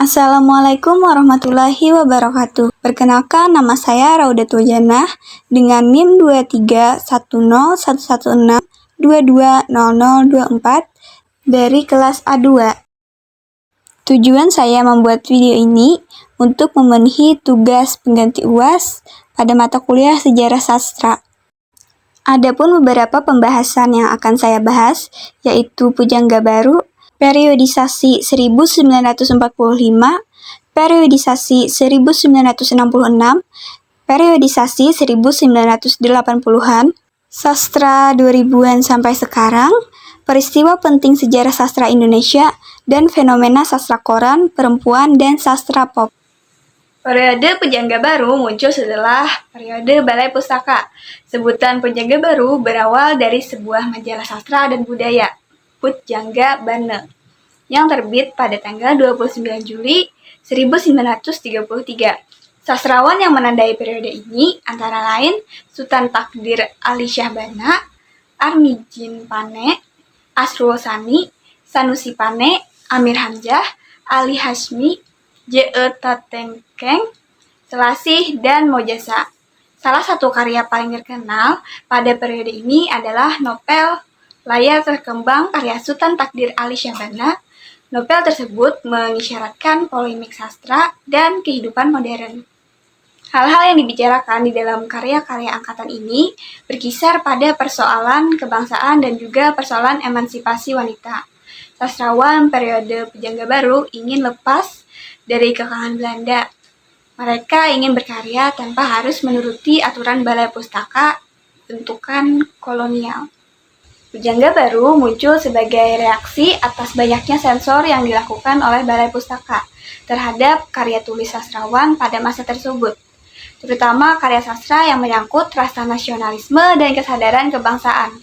Assalamualaikum warahmatullahi wabarakatuh. Perkenalkan, nama saya Raudatul Jannah dengan NIM 231011220024 dari kelas A2. Tujuan saya membuat video ini untuk memenuhi tugas pengganti UAS pada mata kuliah Sejarah Sastra. Adapun beberapa pembahasan yang akan saya bahas, yaitu Pujangga Baru, periodisasi 1945, periodisasi 1966, periodisasi 1980-an, sastra 2000-an sampai sekarang, peristiwa penting sejarah sastra Indonesia, dan fenomena sastra koran, perempuan, dan sastra pop. Periode Pujangga Baru muncul setelah periode Balai Pustaka. Sebutan Pujangga Baru berawal dari sebuah majalah sastra dan budaya, Pujangga Bane, yang terbit pada tanggal 29 Juli 1933. Sastrawan yang menandai periode ini antara lain Sultan Takdir Ali Syahbana, Armijin Pane, Asrul Sani, Sanusi Pane, Amir Hamzah, Ali Hashmi, J.E. Tatengkeng, Selasih, dan Mojasa. Salah satu karya paling terkenal pada periode ini adalah novel Layar Terkembang karya Sultan Takdir Ali Syahbana. Novel tersebut mengisyaratkan polemik sastra dan kehidupan modern. Hal-hal yang dibicarakan di dalam karya-karya angkatan ini berkisar pada persoalan kebangsaan dan juga persoalan emansipasi wanita. Sastrawan periode Pujangga Baru ingin lepas dari kekangan Belanda. Mereka ingin berkarya tanpa harus menuruti aturan Balai Pustaka bentukan kolonial. Pujangga Baru muncul sebagai reaksi atas banyaknya sensor yang dilakukan oleh Balai Pustaka terhadap karya tulis sastrawan pada masa tersebut, terutama karya sastra yang menyangkut rasa nasionalisme dan kesadaran kebangsaan.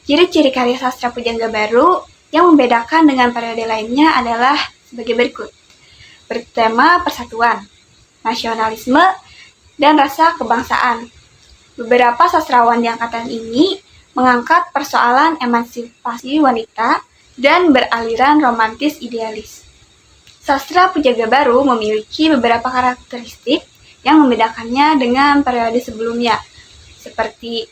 Ciri-ciri karya sastra Pujangga Baru yang membedakan dengan periode lainnya adalah sebagai berikut. Bertema persatuan, nasionalisme, dan rasa kebangsaan. Beberapa sastrawan di angkatan ini mengangkat persoalan emansipasi wanita dan beraliran romantis idealis. Sastra Pujangga Baru memiliki beberapa karakteristik yang membedakannya dengan periode sebelumnya, seperti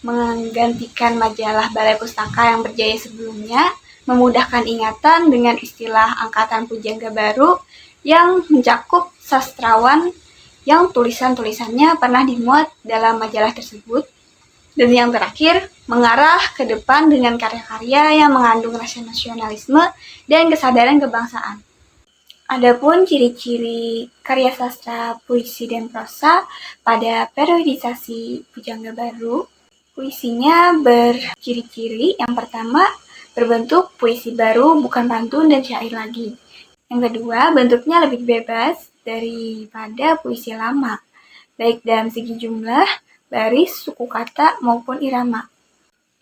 menggantikan majalah Balai Pustaka yang berjaya sebelumnya, memudahkan ingatan dengan istilah angkatan Pujangga Baru yang mencakup sastrawan yang tulisan-tulisannya pernah dimuat dalam majalah tersebut, dan yang terakhir, mengarah ke depan dengan karya-karya yang mengandung rasa nasionalisme dan kesadaran kebangsaan. Adapun ciri-ciri karya sastra, puisi, dan prosa pada periodisasi Pujangga Baru, puisinya berciri-ciri yang pertama, berbentuk puisi baru bukan pantun dan syair lagi. Yang kedua, bentuknya lebih bebas daripada puisi lama, baik dalam segi jumlah, baris, suku kata, maupun irama.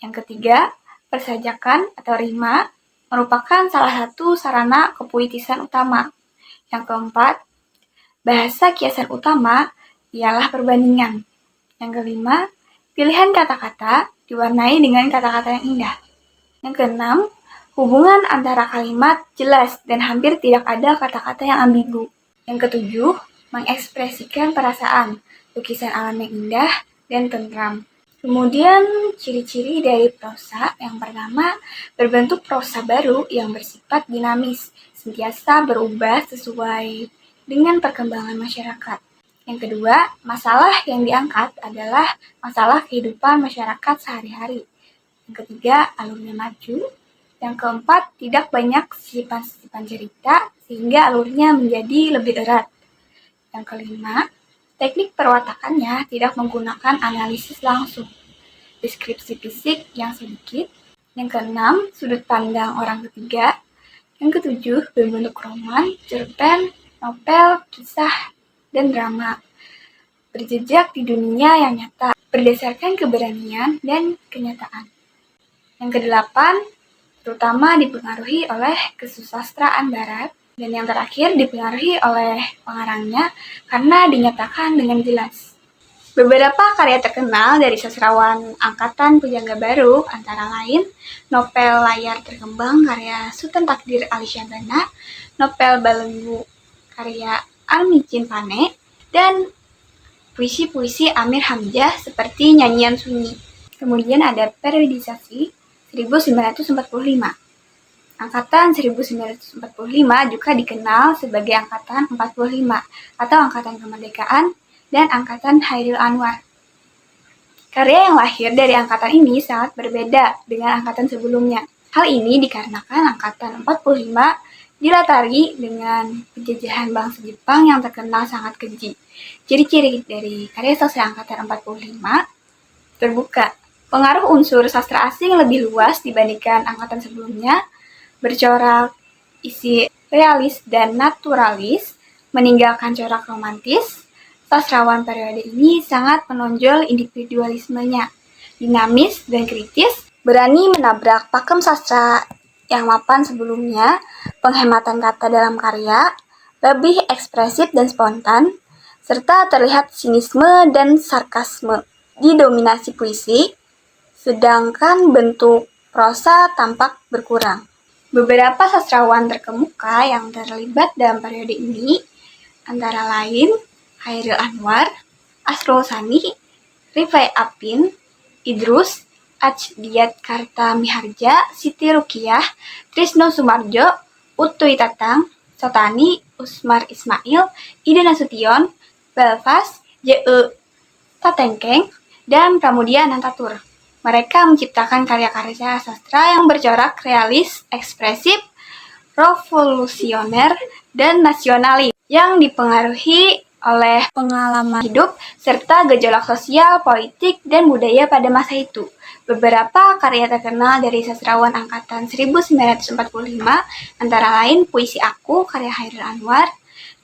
Yang ketiga, persajakan atau rima merupakan salah satu sarana kepuitisan utama. Yang keempat, bahasa kiasan utama ialah perbandingan. Yang kelima, pilihan kata-kata diwarnai dengan kata-kata yang indah. Yang keenam, hubungan antara kalimat jelas dan hampir tidak ada kata-kata yang ambigu. Yang ketujuh, mengekspresikan perasaan, lukisan alam yang indah dan tentram. Kemudian ciri-ciri dari prosa yang pertama, berbentuk prosa baru yang bersifat dinamis, sentiasa berubah sesuai dengan perkembangan masyarakat. Yang kedua, masalah yang diangkat adalah masalah kehidupan masyarakat sehari-hari. Yang ketiga, alurnya maju. Yang keempat, tidak banyak sisipan-sisipan cerita sehingga alurnya menjadi lebih erat. Yang kelima, teknik perwatakannya tidak menggunakan analisis langsung, deskripsi fisik yang sedikit. Yang keenam, sudut pandang orang ketiga. Yang ketujuh, berbentuk roman, cerpen, novel, kisah, dan drama. Berjejak di dunia yang nyata, berdasarkan keberanian dan kenyataan. Yang kedelapan, terutama dipengaruhi oleh kesusastraan barat. Dan yang terakhir dipengaruhi oleh pengarangnya karena dinyatakan dengan jelas. Beberapa karya terkenal dari sastrawan angkatan Pujangga Baru antara lain novel Layar Terkembang karya Sutan Takdir Alisya Bana, novel Belenggu karya Armijin Pane, dan puisi-puisi Amir Hamzah seperti Nyanyian Sunyi. Kemudian ada periodisasi 1945. Angkatan 1945 juga dikenal sebagai Angkatan 45 atau Angkatan Kemerdekaan dan Angkatan Hairil Anwar. Karya yang lahir dari angkatan ini sangat berbeda dengan angkatan sebelumnya. Hal ini dikarenakan Angkatan 45 dilatari dengan penjajahan bangsa Jepang yang terkenal sangat keji. Ciri-ciri dari karya sastra Angkatan 45 terbuka. Pengaruh unsur sastra asing lebih luas dibandingkan angkatan sebelumnya, bercorak isi realis dan naturalis, meninggalkan corak romantis. Sastrawan periode ini sangat menonjol individualismenya, dinamis dan kritis, berani menabrak pakem sastra yang mapan sebelumnya, penghematan kata dalam karya, lebih ekspresif dan spontan, serta terlihat sinisme dan sarkasme didominasi puisi, sedangkan bentuk prosa tampak berkurang. Beberapa sastrawan terkemuka yang terlibat dalam periode ini antara lain Hairil Anwar, Asrul Sani, Rifai Apin, Idrus, Ajdiat Karta Miharja, Siti Rukiah, Trisno Sumarjo, Utuy Tatang, Sotani, Usmar Ismail, Ida Nasution, Belfast, J.E. Tatengkeng, dan Pramudia Anantatur. Mereka menciptakan karya-karya sastra yang bercorak realis, ekspresif, revolusioner, dan nasionalis yang dipengaruhi oleh pengalaman hidup serta gejolak sosial, politik, dan budaya pada masa itu. Beberapa karya terkenal dari sastrawan angkatan 1945 antara lain Puisi Aku karya Hairil Anwar,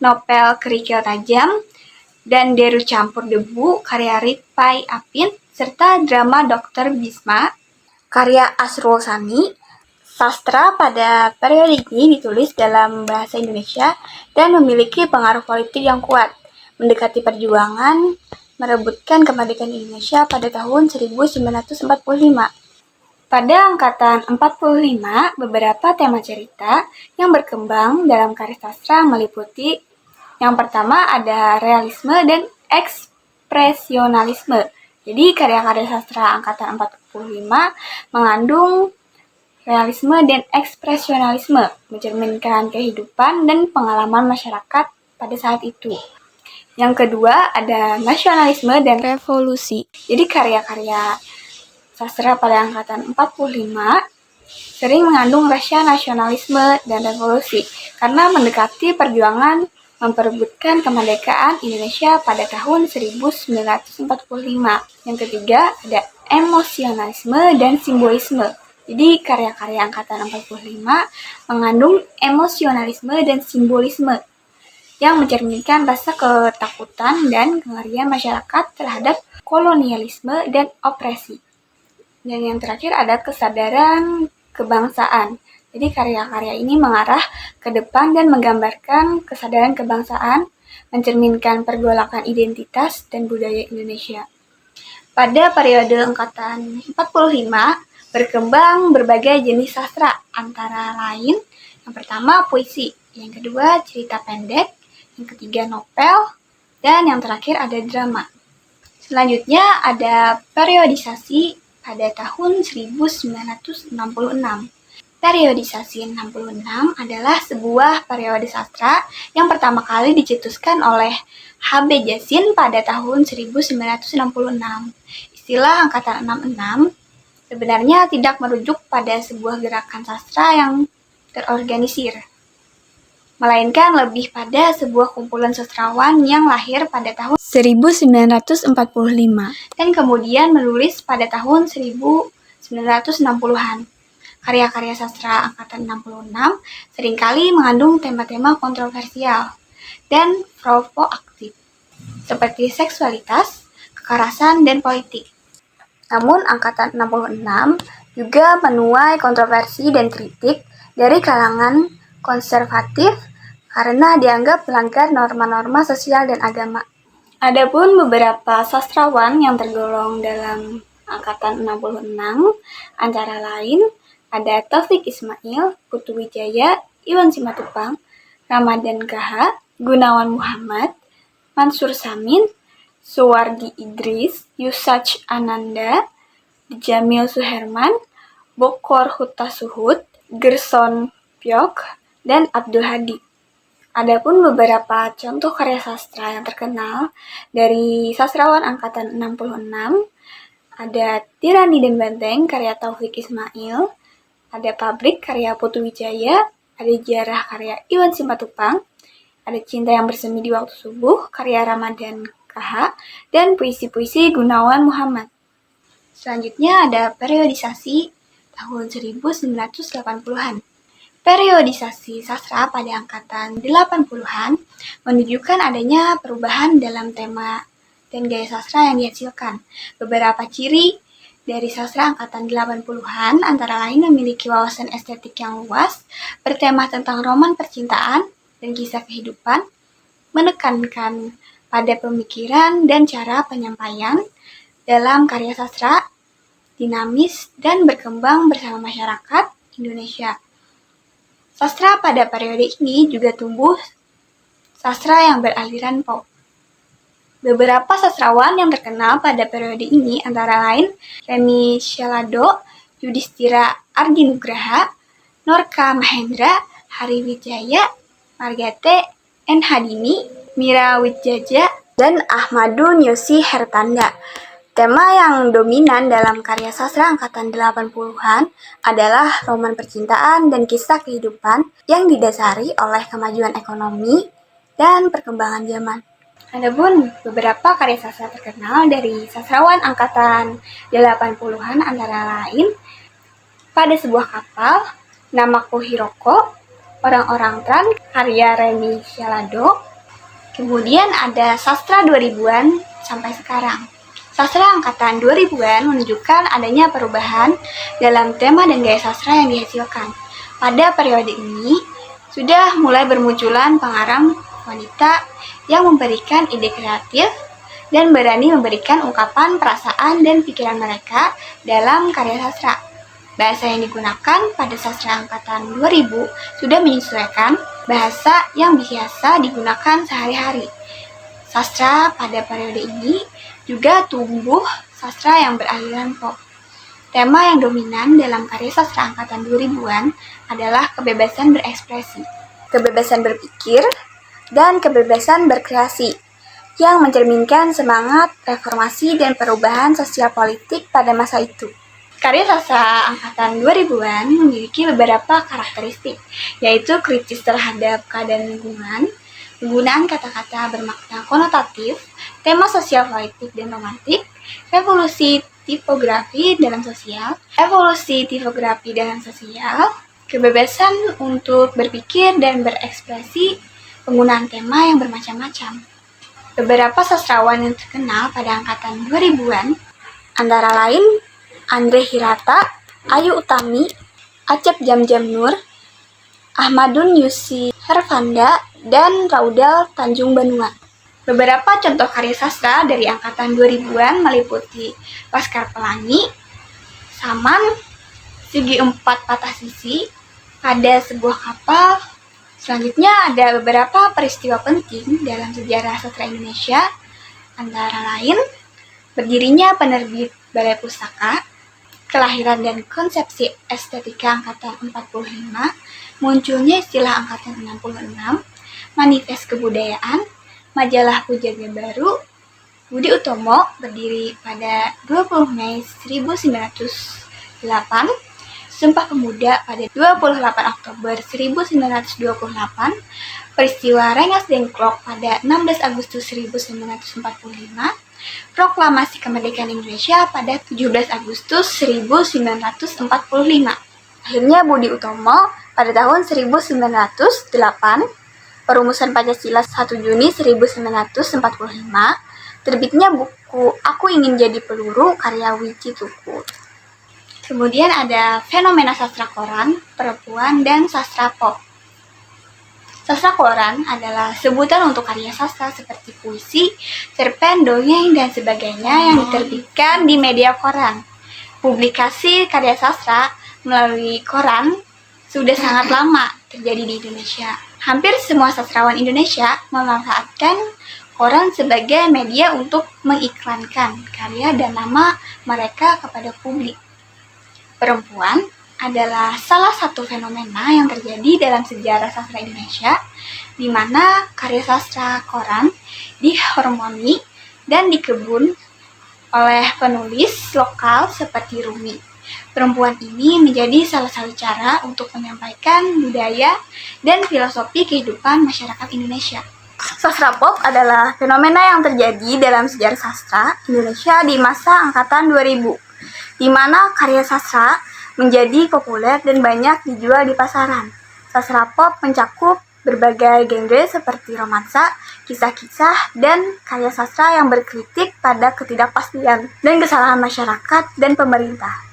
novel Kerikil Tajam, dan Deru Campur Debu karya Rifai Apin, serta drama Dr. Bisma karya Asrul Sani. Sastra pada periode ini ditulis dalam bahasa Indonesia dan memiliki pengaruh politik yang kuat, mendekati perjuangan merebutkan kemerdekaan Indonesia pada tahun 1945. Pada angkatan 45, beberapa tema cerita yang berkembang dalam karya sastra meliputi yang pertama ada realisme dan ekspresionalisme. Jadi karya-karya sastra angkatan 45 mengandung realisme dan ekspresionalisme, mencerminkan kehidupan dan pengalaman masyarakat pada saat itu. Yang kedua ada nasionalisme dan revolusi. Jadi karya-karya sastra pada angkatan 45 sering mengandung rasa nasionalisme dan revolusi karena mendekati perjuangan memperebutkan kemerdekaan Indonesia pada tahun 1945. Yang ketiga ada emosionalisme dan simbolisme. Jadi karya-karya angkatan 45 mengandung emosionalisme dan simbolisme yang mencerminkan rasa ketakutan dan kengerian masyarakat terhadap kolonialisme dan opresi. Dan yang terakhir ada kesadaran kebangsaan. Jadi karya-karya ini mengarah ke depan dan menggambarkan kesadaran kebangsaan, mencerminkan pergolakan identitas dan budaya Indonesia. Pada periode angkatan 45, berkembang berbagai jenis sastra, antara lain yang pertama puisi, yang kedua cerita pendek, yang ketiga novel, dan yang terakhir ada drama. Selanjutnya ada periodisasi pada tahun 1966. Periodisasi 66 adalah sebuah periode sastra yang pertama kali dicetuskan oleh H.B. Jasin pada tahun 1966. Istilah angkatan 66 sebenarnya tidak merujuk pada sebuah gerakan sastra yang terorganisir, melainkan lebih pada sebuah kumpulan sastrawan yang lahir pada tahun 1945 dan kemudian menulis pada tahun 1960-an. Karya-karya sastra angkatan 66 seringkali mengandung tema-tema kontroversial dan provokatif, seperti seksualitas, kekerasan, dan politik. Namun, angkatan 66 juga menuai kontroversi dan kritik dari kalangan konservatif karena dianggap melanggar norma-norma sosial dan agama. Adapun beberapa sastrawan yang tergolong dalam angkatan 66 antara lain ada Taufik Ismail, Putu Wijaya, Iwan Simatupang, Ramadan KH, Gunawan Muhammad, Mansur Samin, Suwardi Idris, Yusach Ananda, Jamil Suherman, Bokor Hutasuhud, Gerson Pyok, dan Abdul Hadi. Adapun beberapa contoh karya sastra yang terkenal dari sastrawan angkatan 66 ada Tirani dan Banteng karya Taufik Ismail, ada Pabrik karya Putu Wijaya, ada Jarah karya Iwan Simatupang, ada Cinta yang Bersemi di Waktu Subuh karya Ramadan KH, dan puisi-puisi Gunawan Muhammad. Selanjutnya ada periodisasi tahun 1980-an. Periodisasi sastra pada angkatan 80-an menunjukkan adanya perubahan dalam tema dan gaya sastra yang dihasilkan. Beberapa ciri dari sastra angkatan 80-an antara lain memiliki wawasan estetik yang luas, bertema tentang roman percintaan dan kisah kehidupan, menekankan pada pemikiran dan cara penyampaian dalam karya sastra, dinamis dan berkembang bersama masyarakat Indonesia. Sastra pada periode ini juga tumbuh sastra yang beraliran pop. Beberapa sastrawan yang terkenal pada periode ini antara lain Remi Shalado, Yudhistira Ardinugraha, Norka Mahendra, Hari Wijaya, Margate N. Hadini, Mira Widjaja, dan Ahmadun Yosi Hertanda. Tema yang dominan dalam karya sastra angkatan 80-an adalah roman percintaan dan kisah kehidupan yang didasari oleh kemajuan ekonomi dan perkembangan zaman. Adapun beberapa karya sastra terkenal dari sastrawan angkatan 80-an antara lain Pada Sebuah Kapal, Namaku Hiroko, Orang-orang Tran, karya Remi Shalado. Kemudian ada sastra 2000-an sampai sekarang. Sastra angkatan 2000-an menunjukkan adanya perubahan dalam tema dan gaya sastra yang dihasilkan. Pada periode ini, sudah mulai bermunculan pengarang wanita yang memberikan ide kreatif dan berani memberikan ungkapan perasaan dan pikiran mereka dalam karya sastra. Bahasa yang digunakan pada sastra angkatan 2000 sudah menyesuaikan bahasa yang biasa digunakan sehari-hari. Sastra pada periode ini juga tumbuh sastra yang beraliran pop. Tema yang dominan dalam karya sastra angkatan 2000-an adalah kebebasan berekspresi, kebebasan berpikir, dan kebebasan berkreasi, yang mencerminkan semangat reformasi dan perubahan sosial politik pada masa itu. Karya sastra angkatan 2000-an memiliki beberapa karakteristik, yaitu kritis terhadap keadaan lingkungan, penggunaan kata-kata bermakna konotatif, tema sosial politik dan romantik, revolusi tipografi dalam sosial, kebebasan untuk berpikir dan berekspresi, penggunaan tema yang bermacam-macam. Beberapa sastrawan yang terkenal pada angkatan 2000-an antara lain Andre Hirata, Ayu Utami, Acep Jamjam Nur, Ahmadun Yosi Hertanda, dan Raudal Tanjung Banua. Beberapa contoh karya sastra dari angkatan 2000-an meliputi Laskar Pelangi, Saman, Segi Empat Patah Sisi, Pada Sebuah Kapal. Selanjutnya ada beberapa peristiwa penting dalam sejarah sastra Indonesia, antara lain berdirinya penerbit Balai Pustaka, kelahiran dan konsepsi estetika angkatan 45, munculnya istilah angkatan 66, manifest kebudayaan, majalah Pujangga Baru, Budi Utomo berdiri pada 20 Mei 1908, Sumpah Pemuda pada 28 Oktober 1928, peristiwa Rengas Dengklok pada 16 Agustus 1945, Proklamasi Kemerdekaan Indonesia pada 17 Agustus 1945. Akhirnya Budi Utomo pada tahun 1908, Perumusan Pancasila 1 Juni 1945, terbitnya buku Aku Ingin Jadi Peluru karya Wiji Tuku. Kemudian ada fenomena sastra koran, perempuan, dan sastra pop. Sastra koran adalah sebutan untuk karya sastra seperti puisi, cerpen, dongeng, dan sebagainya yang diterbitkan di media koran. Publikasi karya sastra melalui koran sudah sangat lama terjadi di Indonesia. Hampir semua sastrawan Indonesia memanfaatkan koran sebagai media untuk mengiklankan karya dan nama mereka kepada publik. Perempuan adalah salah satu fenomena yang terjadi dalam sejarah sastra Indonesia, di mana karya sastra koran dihormoni dan dikebun oleh penulis lokal seperti Rumi. Perempuan ini menjadi salah satu cara untuk menyampaikan budaya dan filosofi kehidupan masyarakat Indonesia. Sastra pop adalah fenomena yang terjadi dalam sejarah sastra Indonesia di masa angkatan 2000, di mana karya sastra menjadi populer dan banyak dijual di pasaran. Sastra pop mencakup berbagai genre seperti romansa, kisah-kisah, dan karya sastra yang berkritik pada ketidakpastian dan kesalahan masyarakat dan pemerintah.